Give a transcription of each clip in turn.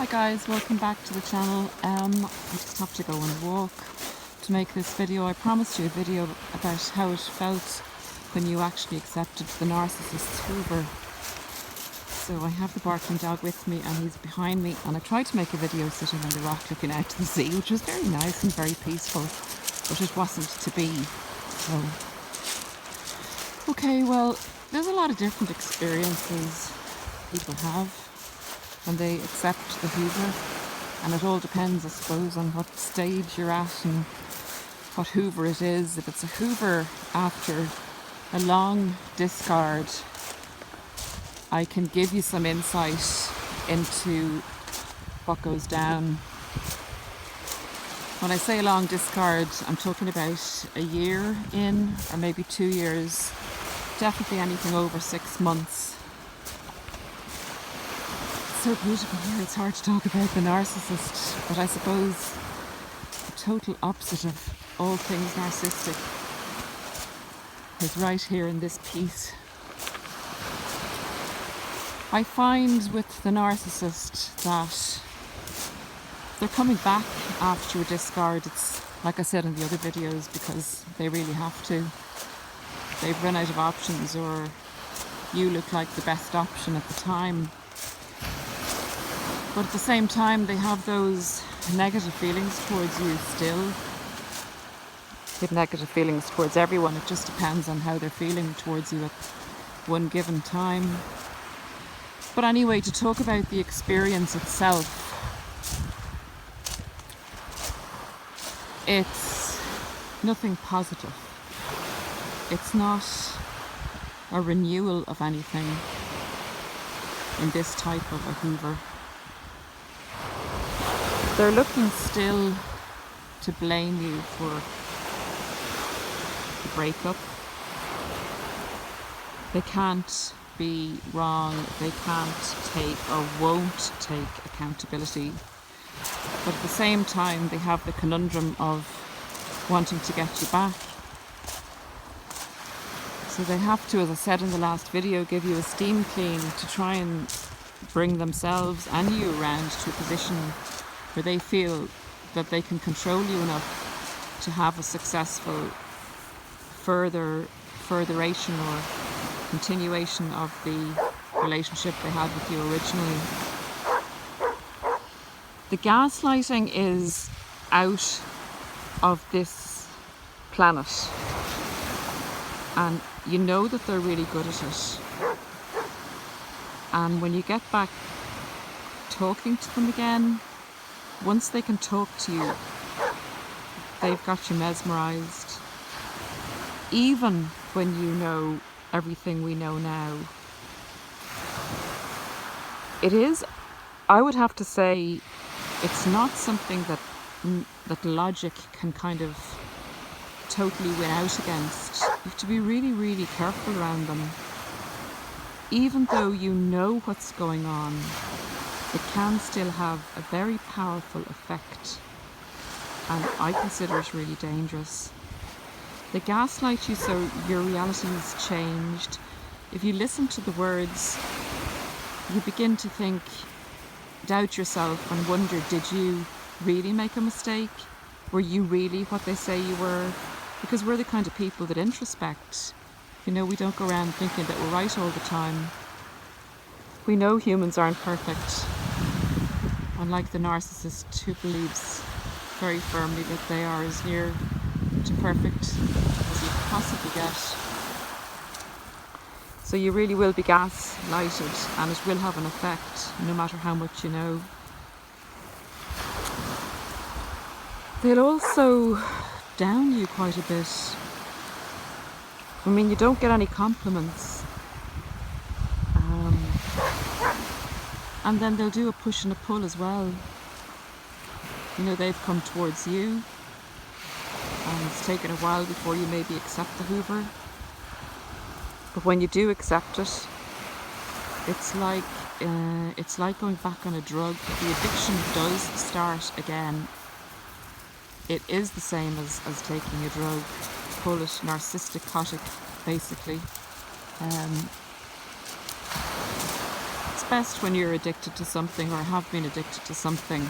Hi guys, welcome back to the channel. I just have to go and walk to make this video. I promised you a video about how it felt when you actually accepted the narcissist's Hoover. So I have the barking dog with me and he's behind me, and I tried to make a video sitting on the rock looking out to the sea, which was very nice and very peaceful, but it wasn't to be. So, okay, well, there's a lot of different experiences people have when they accept the Hoover, and it all depends, I suppose, on what stage you're at and what Hoover it is. If it's a Hoover after a long discard, I can give you some insight into what goes down. When I say a long discard, I'm talking about a year in, or maybe 2 years, definitely anything over 6 months. So beautiful here, it's hard to talk about the narcissist, but I suppose the total opposite of all things narcissistic is right here in this piece. I find with the narcissist that they're coming back after a discard. It's like I said in the other videos, because they really have to. They've run out of options, or you look like the best option at the time. But at the same time, they have those negative feelings towards you still. They have negative feelings towards everyone. It just depends on how they're feeling towards you at one given time. But anyway, to talk about the experience itself, it's nothing positive. It's not a renewal of anything in this type of a Hoover. They're looking still to blame you for the breakup. They can't be wrong. They can't take or won't take accountability. But at the same time, they have the conundrum of wanting to get you back. So they have to, as I said in the last video, give you a steam clean to try and bring themselves and you around to a position where they feel that they can control you enough to have a successful furtheration or continuation of the relationship they had with you originally. The gaslighting is out of this planet, and you know that they're really good at it. And when you get back talking to them again, once they can talk to you, they've got you mesmerised. Even when you know everything we know now. It is, I would have to say, it's not something that logic can kind of totally win out against. You have to be really, really careful around them. Even though you know what's going on, it can still have a very powerful effect, and I consider it really dangerous. They gaslight you so your reality is changed. If you listen to the words, you begin to think, doubt yourself and wonder, did you really make a mistake? Were you really what they say you were? Because we're the kind of people that introspect. You know, we don't go around thinking that we're right all the time. We know humans aren't perfect. Unlike the narcissist, who believes very firmly that they are as near to perfect as you could possibly get. So you really will be gaslighted, and it will have an effect no matter how much you know. They'll also down you quite a bit. I mean, you don't get any compliments. And then they'll do a push and a pull as well. You know, they've come towards you, and it's taken a while before you maybe accept the Hoover. But when you do accept it, it's like going back on a drug. If the addiction does start again, it is the same as taking a drug. Call it narcissistic, basically. best when you're addicted to something or have been addicted to something,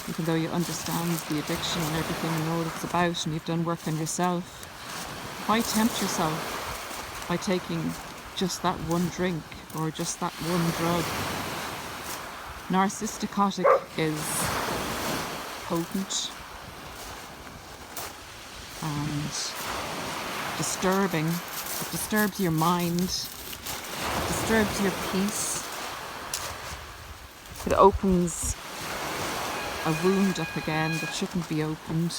even though you understand the addiction and everything and know what it's about and you've done work on yourself. Why tempt yourself by taking just that one drink or just that one drug? Narcissistic is potent and disturbing. It disturbs your mind, it disturbs your peace. It opens a wound up again that shouldn't be opened.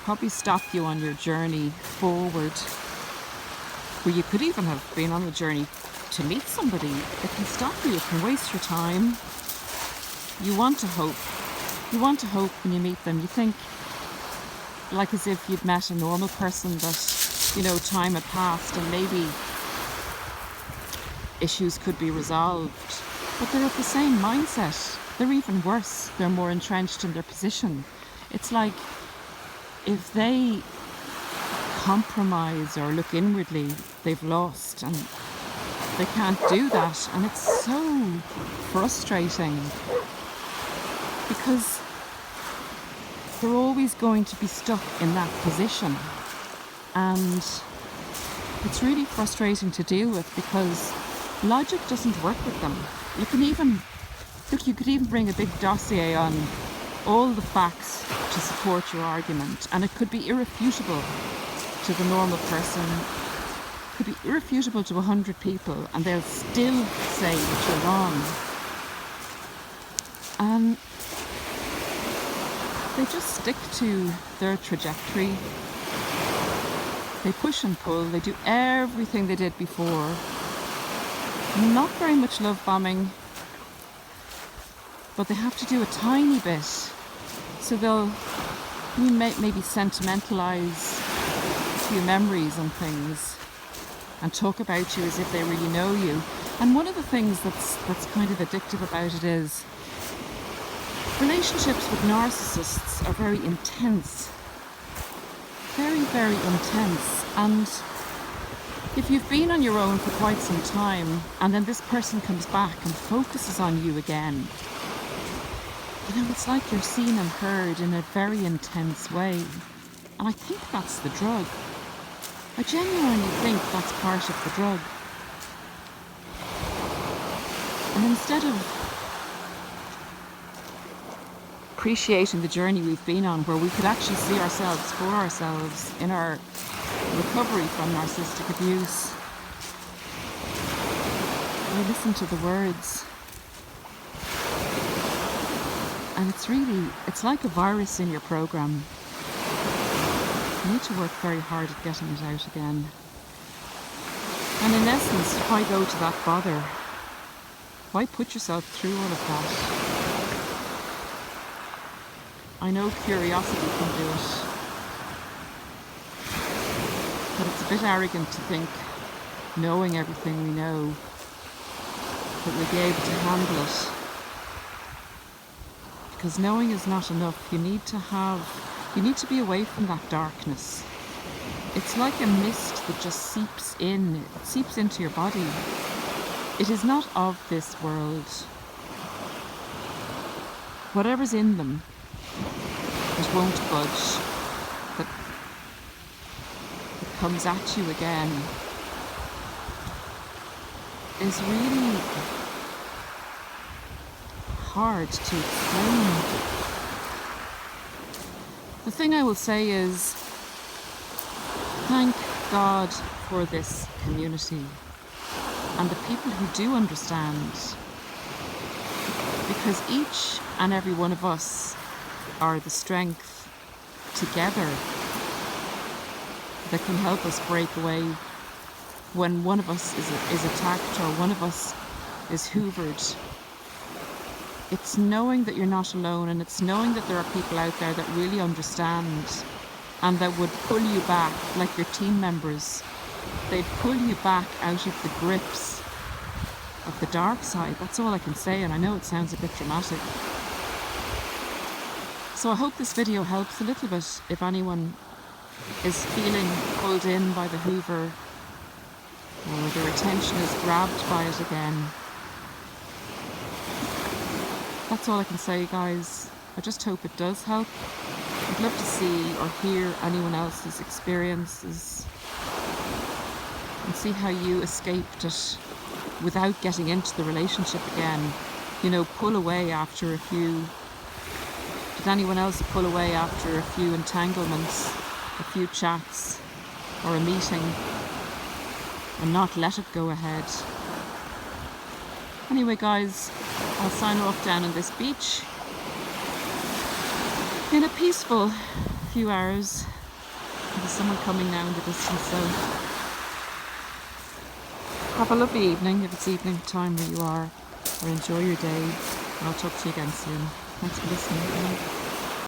Probably stop you on your journey forward, where you could even have been on a journey to meet somebody. It can stop you, it can waste your time. You want to hope. You want to hope when you meet them. You think, like as if you'd met a normal person that, you know, time had passed and maybe issues could be resolved. But they're of the same mindset. They're even worse. They're more entrenched in their position. It's like if they compromise or look inwardly, they've lost, and they can't do that. And it's so frustrating because they're always going to be stuck in that position. And it's really frustrating to deal with because logic doesn't work with them. You could even bring a big dossier on all the facts to support your argument, and it could be irrefutable to the normal person. It could be irrefutable to 100 people, and they'll still say that you're wrong. And they just stick to their trajectory. They push and pull. They do everything they did before. Not very much love bombing, but they have to do a tiny bit. So they'll maybe sentimentalize a few memories and things and talk about you as if they really know you. And one of the things that's kind of addictive about it is relationships with narcissists are very intense. Very, very intense. And if you've been on your own for quite some time and then this person comes back and focuses on you again, you know, it's like you're seen and heard in a very intense way. And I think that's the drug. I genuinely think that's part of the drug. And instead of appreciating the journey we've been on, where we could actually see ourselves for ourselves in our recovery from narcissistic abuse, we listen to the words. And it's like a virus in your program. You need to work very hard at getting it out again. And in essence, why go to that bother? Why put yourself through all of that? I know curiosity can do it, but it's a bit arrogant to think, knowing everything we know, that we'll be able to handle it. Because knowing is not enough. You need to be away from that darkness. It's like a mist that just seeps in. It seeps into your body. It is not of this world. Whatever's in them, it won't budge. That comes at you again is really hard to explain. The thing I will say is, thank God for this community and the people who do understand, because each and every one of us are the strength together that can help us break away when one of us is attacked or one of us is hoovered. It's knowing that you're not alone, and it's knowing that there are people out there that really understand and that would pull you back, like your team members. They'd pull you back out of the grips of the dark side. That's all I can say, and I know it sounds a bit dramatic. So I hope this video helps a little bit if anyone is feeling pulled in by the Hoover or their attention is grabbed by it again. that's all I can say, guys. I just hope it does help. I'd love to see or hear anyone else's experiences and see how you escaped it without getting into the relationship again. You know, pull away after a few. Did anyone else pull away after a few entanglements, a few chats, or a meeting, and not let it go ahead? Anyway, guys, I'll sign off down on this beach in a peaceful few hours. There's someone coming now in the distance, so have a lovely evening if it's evening time where you are, or enjoy your day, and I'll talk to you again soon. Thanks for listening.